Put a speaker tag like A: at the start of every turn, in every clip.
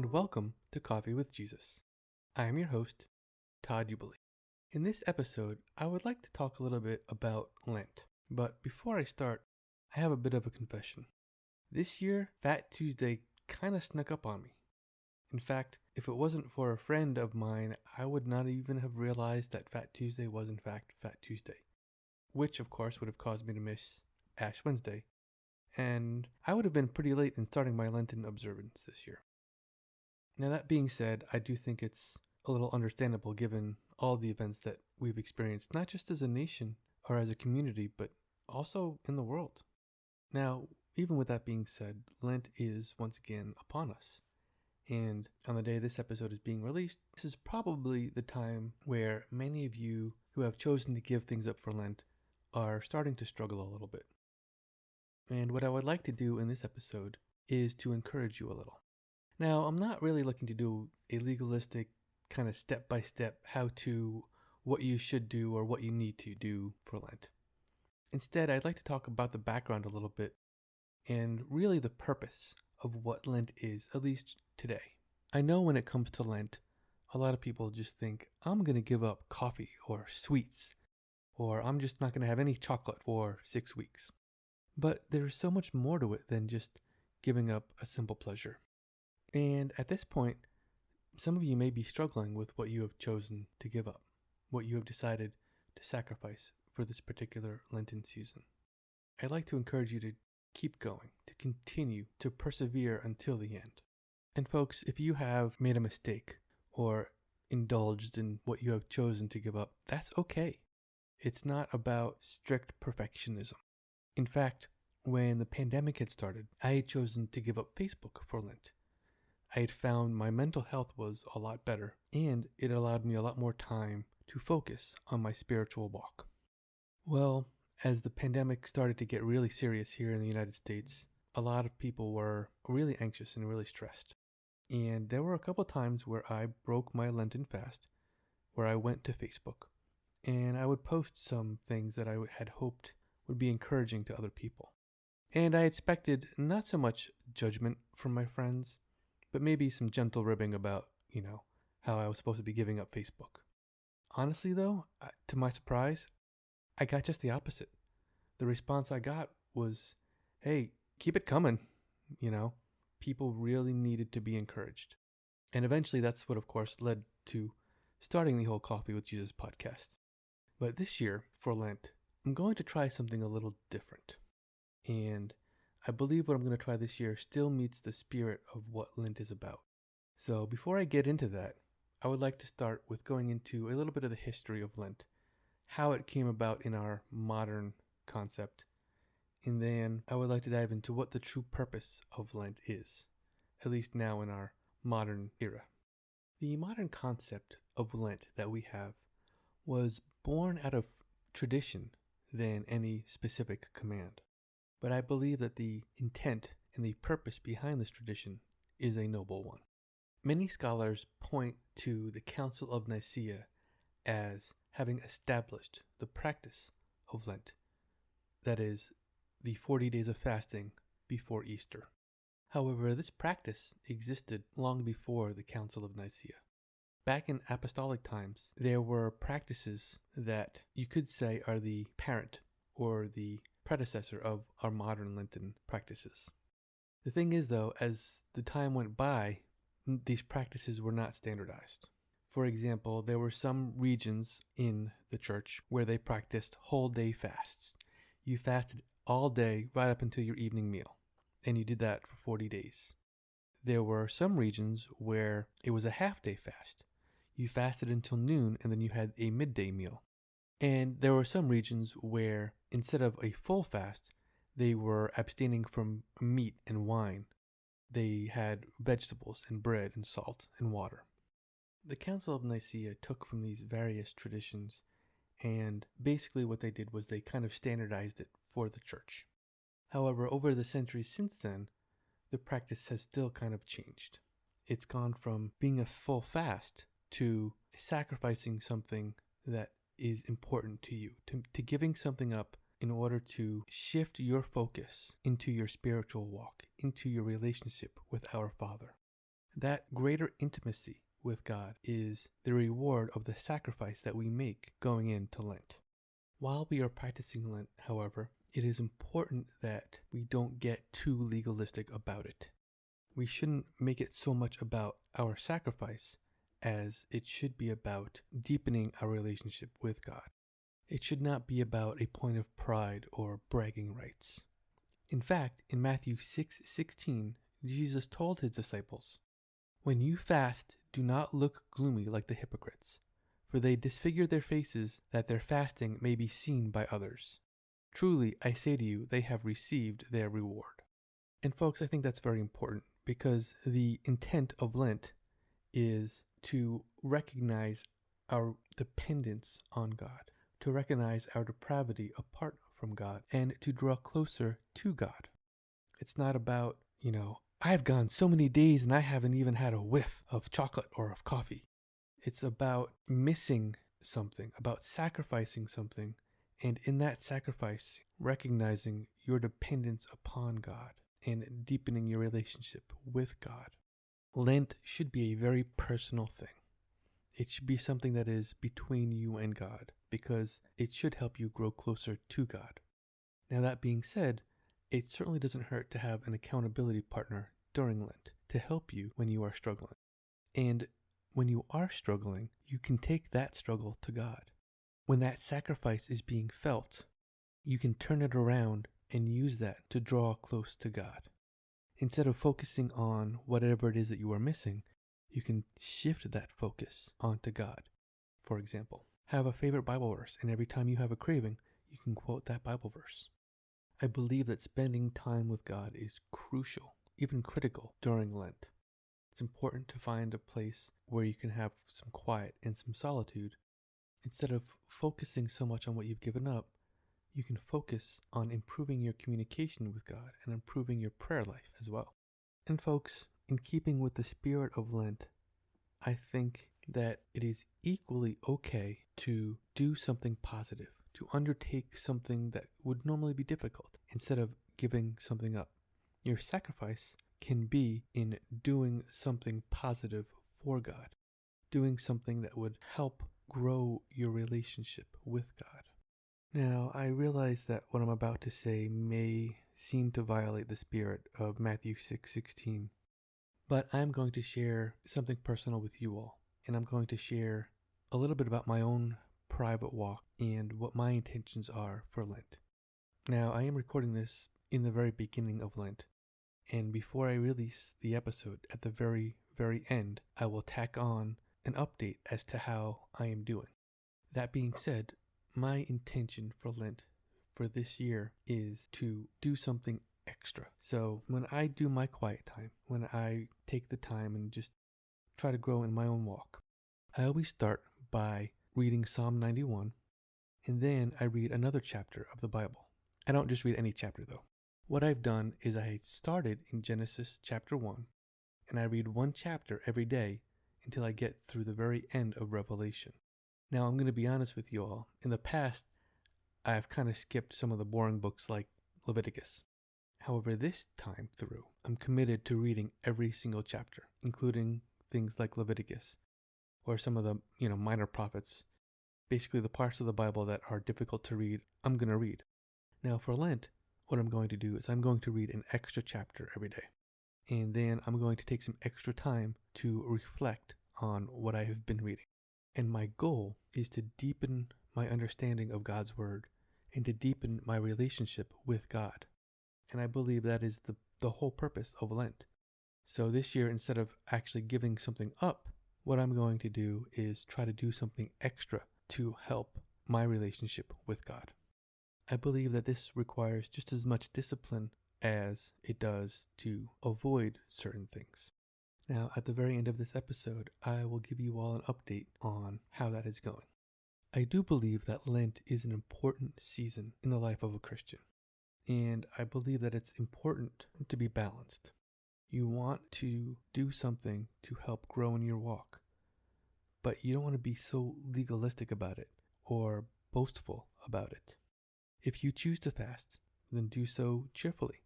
A: and welcome to Coffee with Jesus. I am your host, Todd Jubilee. In this episode, I would like to talk a little bit about Lent. But before I start, I have a bit of a confession. This year, Fat Tuesday kind of snuck up on me. In fact, if it wasn't for a friend of mine, I would not even have realized that Fat Tuesday was in fact Fat Tuesday, which of course would have caused me to miss Ash Wednesday, and I would have been pretty late in starting my Lenten observance this year. Now, that being said, I do think it's a little understandable given all the events that we've experienced, not just as a nation or as a community, but also in the world. Now, even with that being said, Lent is once again upon us. And on the day this episode is being released, this is probably the time where many of you who have chosen to give things up for Lent are starting to struggle a little bit. And what I would like to do in this episode is to encourage you a little. Now, I'm not really looking to do a legalistic kind of step-by-step how-to, what you should do or what you need to do for Lent. Instead, I'd like to talk about the background a little bit and really the purpose of what Lent is, at least today. I know when it comes to Lent, a lot of people just think, I'm going to give up coffee or sweets, or I'm just not going to have any chocolate for 6 weeks. But there's so much more to it than just giving up a simple pleasure. And at this point, some of you may be struggling with what you have chosen to give up, what you have decided to sacrifice for this particular Lenten season. I'd like to encourage you to keep going, to continue to persevere until the end. And folks, if you have made a mistake or indulged in what you have chosen to give up, that's okay. It's not about strict perfectionism. In fact, when the pandemic had started, I had chosen to give up Facebook for Lent. I had found my mental health was a lot better, and it allowed me a lot more time to focus on my spiritual walk. Well, as the pandemic started to get really serious here in the United States, a lot of people were really anxious and really stressed. And there were a couple times where I broke my Lenten fast, where I went to Facebook, and I would post some things that I had hoped would be encouraging to other people. And I expected not so much judgment from my friends, but maybe some gentle ribbing about, how I was supposed to be giving up Facebook. Honestly, though, to my surprise, I got just the opposite. The response I got was, hey, keep it coming. People really needed to be encouraged. And eventually that's what, of course, led to starting the whole Coffee with Jesus podcast. But this year, for Lent, I'm going to try something a little different. And I believe what I'm going to try this year still meets the spirit of what Lent is about. So before I get into that, I would like to start with going into a little bit of the history of Lent, how it came about in our modern concept, and then I would like to dive into what the true purpose of Lent is, at least now in our modern era. The modern concept of Lent that we have was born out of tradition than any specific command. But I believe that the intent and the purpose behind this tradition is a noble one. Many scholars point to the Council of Nicaea as having established the practice of Lent, that is, the 40 days of fasting before Easter. However, this practice existed long before the Council of Nicaea. Back in apostolic times, there were practices that you could say are the parent or the predecessor of our modern Lenten practices. The thing is, though, as the time went by, these practices were not standardized. For example, there were some regions in the church where they practiced whole day fasts. You fasted all day right up until your evening meal, and you did that for 40 days. There were some regions where it was a half-day fast. You fasted until noon, and then you had a midday meal. And there were some regions where, instead of a full fast, they were abstaining from meat and wine. They had vegetables and bread and salt and water. The Council of Nicaea took from these various traditions, and basically what they did was they kind of standardized it for the church. However, over the centuries since then, the practice has still kind of changed. It's gone from being a full fast to sacrificing something that is important to you, to giving something up in order to shift your focus into your spiritual walk, into your relationship with our Father. That greater intimacy with God is the reward of the sacrifice that we make going into Lent. While we are practicing Lent, however, it is important that we don't get too legalistic about it. We shouldn't make it so much about our sacrifice as it should be about deepening our relationship with God. It should not be about a point of pride or bragging rights. In fact, in Matthew 6:16, Jesus told his disciples, "When you fast, do not look gloomy like the hypocrites, for they disfigure their faces that their fasting may be seen by others. Truly, I say to you, they have received their reward." And folks, I think that's very important because the intent of Lent is to recognize our dependence on God, to recognize our depravity apart from God, and to draw closer to God. It's not about, I've gone so many days and I haven't even had a whiff of chocolate or of coffee. It's about missing something, about sacrificing something, and in that sacrifice, recognizing your dependence upon God and deepening your relationship with God. Lent should be a very personal thing. It should be something that is between you and God because it should help you grow closer to God. Now, that being said, it certainly doesn't hurt to have an accountability partner during Lent to help you when you are struggling. And when you are struggling, you can take that struggle to God. When that sacrifice is being felt, you can turn it around and use that to draw close to God. Instead of focusing on whatever it is that you are missing, you can shift that focus onto God. For example, have a favorite Bible verse, and every time you have a craving, you can quote that Bible verse. I believe that spending time with God is crucial, even critical, during Lent. It's important to find a place where you can have some quiet and some solitude. Instead of focusing so much on what you've given up, you can focus on improving your communication with God and improving your prayer life as well. And folks, in keeping with the spirit of Lent, I think that it is equally okay to do something positive, to undertake something that would normally be difficult instead of giving something up. Your sacrifice can be in doing something positive for God, doing something that would help grow your relationship with God. Now, I realize that what I'm about to say may seem to violate the spirit of Matthew 6:16, but I'm going to share something personal with you all, and I'm going to share a little bit about my own private walk and what my intentions are for Lent. Now, I am recording this in the very beginning of Lent, and before I release the episode at the very, very end, I will tack on an update as to how I am doing. That being said, my intention for Lent for this year is to do something extra. So when I do my quiet time, when I take the time and just try to grow in my own walk, I always start by reading Psalm 91, and then I read another chapter of the Bible. I don't just read any chapter though. What I've done is I started in Genesis chapter 1, and I read one chapter every day until I get through the very end of Revelation. Now, I'm going to be honest with you all. In the past, I've kind of skipped some of the boring books like Leviticus. However, this time through, I'm committed to reading every single chapter, including things like Leviticus or some of the, minor prophets. Basically, the parts of the Bible that are difficult to read, I'm going to read. Now, for Lent, what I'm going to do is I'm going to read an extra chapter every day. And then I'm going to take some extra time to reflect on what I have been reading. And my goal is to deepen my understanding of God's Word and to deepen my relationship with God. And I believe that is the whole purpose of Lent. So this year, instead of actually giving something up, what I'm going to do is try to do something extra to help my relationship with God. I believe that this requires just as much discipline as it does to avoid certain things. Now, at the very end of this episode, I will give you all an update on how that is going. I do believe that Lent is an important season in the life of a Christian, and I believe that it's important to be balanced. You want to do something to help grow in your walk, but you don't want to be so legalistic about it or boastful about it. If you choose to fast, then do so cheerfully.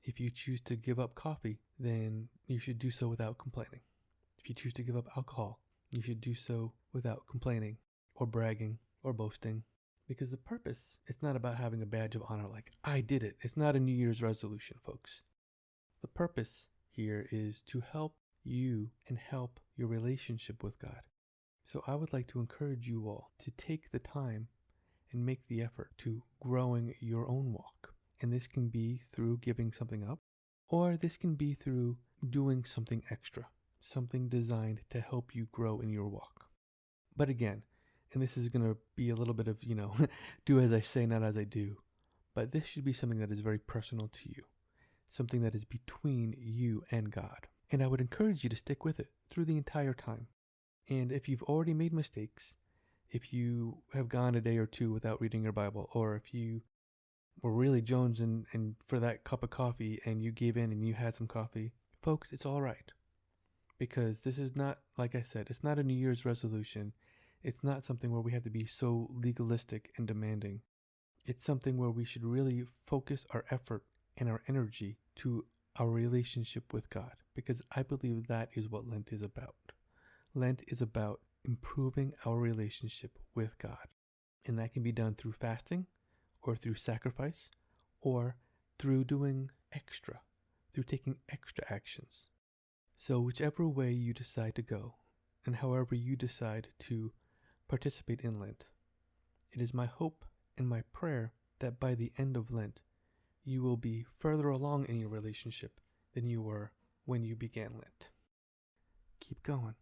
A: If you choose to give up coffee, then you should do so without complaining. If you choose to give up alcohol, you should do so without complaining or bragging or boasting. Because the purpose is not about having a badge of honor like, I did it. It's not a New Year's resolution, folks. The purpose here is to help you and help your relationship with God. So I would like to encourage you all to take the time and make the effort to growing your own walk. And this can be through giving something up, or this can be through doing something extra, something designed to help you grow in your walk. But again, and this is going to be a little bit of, do as I say, not as I do, but this should be something that is very personal to you, something that is between you and God. And I would encourage you to stick with it through the entire time. And if you've already made mistakes, if you have gone a day or two without reading your Bible, or if you were really jonesing and for that cup of coffee and you gave in and you had some coffee, folks, it's all right. Because this is not, like I said, it's not a New Year's resolution. It's not something where we have to be so legalistic and demanding. It's something where we should really focus our effort and our energy to our relationship with God, because I believe that is what Lent is about. Lent is about improving our relationship with God. And that can be done through fasting, or through sacrifice, or through doing extra, through taking extra actions. So whichever way you decide to go, and however you decide to participate in Lent, it is my hope and my prayer that by the end of Lent, you will be further along in your relationship than you were when you began Lent. Keep going.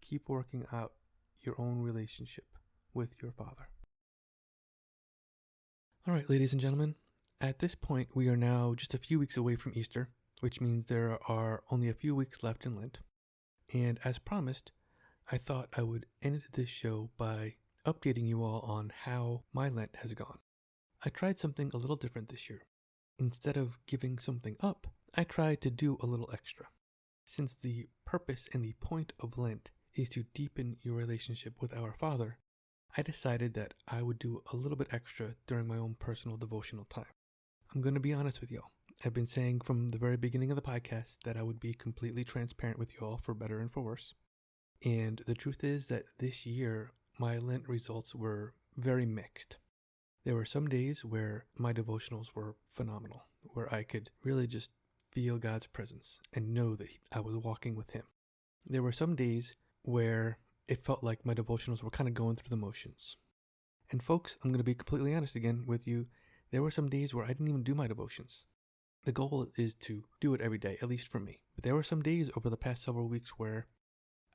A: Keep working out your own relationship with your Father. All right, ladies and gentlemen, at this point, we are now just a few weeks away from Easter, which means there are only a few weeks left in Lent. And as promised, I thought I would end this show by updating you all on how my Lent has gone. I tried something a little different this year. Instead of giving something up, I tried to do a little extra. Since the purpose and the point of Lent is to deepen your relationship with our Father, I decided that I would do a little bit extra during my own personal devotional time. I'm going to be honest with y'all. I've been saying from the very beginning of the podcast that I would be completely transparent with y'all, for better and for worse. And the truth is that this year, my Lent results were very mixed. There were some days where my devotionals were phenomenal, where I could really just feel God's presence and know that I was walking with Him. There were some days where it felt like my devotionals were kind of going through the motions. And folks, I'm going to be completely honest again with you. There were some days where I didn't even do my devotions. The goal is to do it every day, at least for me. But there were some days over the past several weeks where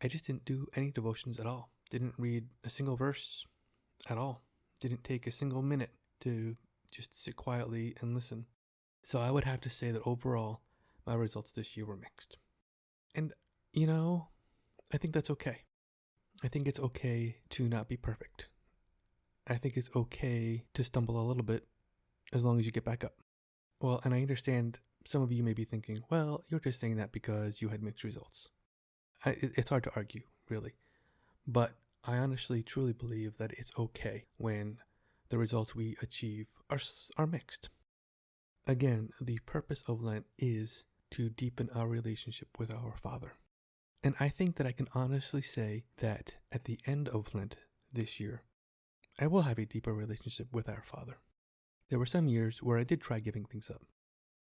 A: I just didn't do any devotions at all. Didn't read a single verse at all. Didn't take a single minute to just sit quietly and listen. So I would have to say that overall, my results this year were mixed. And, I think that's okay. I think it's okay to not be perfect. I think it's okay to stumble a little bit as long as you get back up. Well, and I understand some of you may be thinking, well, you're just saying that because you had mixed results. It's hard to argue, really. But I honestly, truly believe that it's okay when the results we achieve are mixed. Again, the purpose of Lent is to deepen our relationship with our Father. And I think that I can honestly say that at the end of Lent this year, I will have a deeper relationship with our Father. There were some years where I did try giving things up.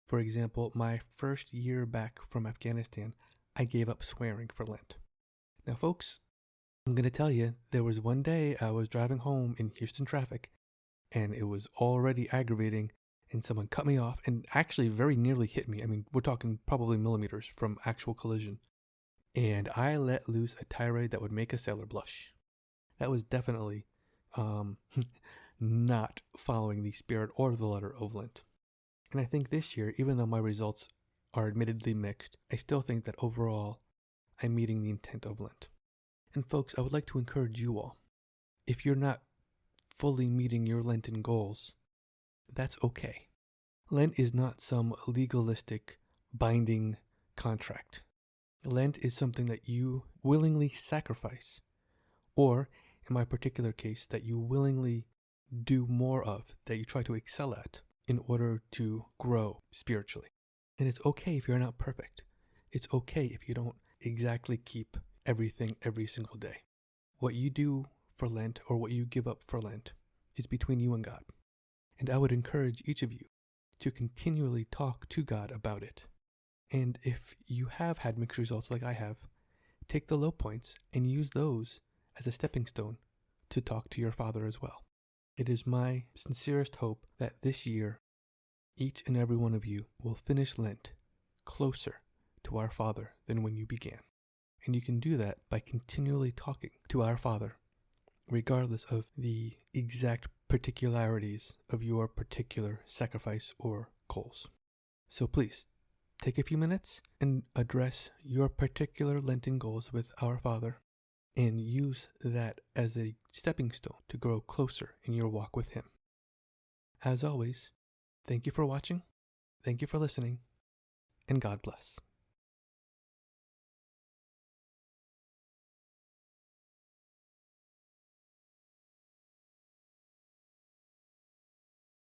A: For example, my first year back from Afghanistan, I gave up swearing for Lent. Now, folks, I'm going to tell you, there was one day I was driving home in Houston traffic, and it was already aggravating, and someone cut me off and actually very nearly hit me. I mean, we're talking probably millimeters from actual collision. And I let loose a tirade that would make a sailor blush. That was definitely not following the spirit or the letter of Lent. And I think this year, even though my results are admittedly mixed, I still think that overall, I'm meeting the intent of Lent. And folks, I would like to encourage you all. If you're not fully meeting your Lenten goals, that's okay. Lent is not some legalistic, binding contract. Lent is something that you willingly sacrifice, or in my particular case, that you willingly do more of, that you try to excel at. in order to grow spiritually. And it's okay if you're not perfect. It's okay if you don't exactly keep everything every single day. What you do for Lent or what you give up for Lent is between you and God. And I would encourage each of you to continually talk to God about it. And if you have had mixed results like I have, take the low points and use those as a stepping stone to talk to your Father as well. It is my sincerest hope that this year, each and every one of you will finish Lent closer to our Father than when you began. And you can do that by continually talking to our Father, regardless of the exact particularities of your particular sacrifice or goals. So please, take a few minutes and address your particular Lenten goals with our Father and use that as a stepping stone to grow closer in your walk with Him. As always, thank you for watching, thank you for listening, and God bless.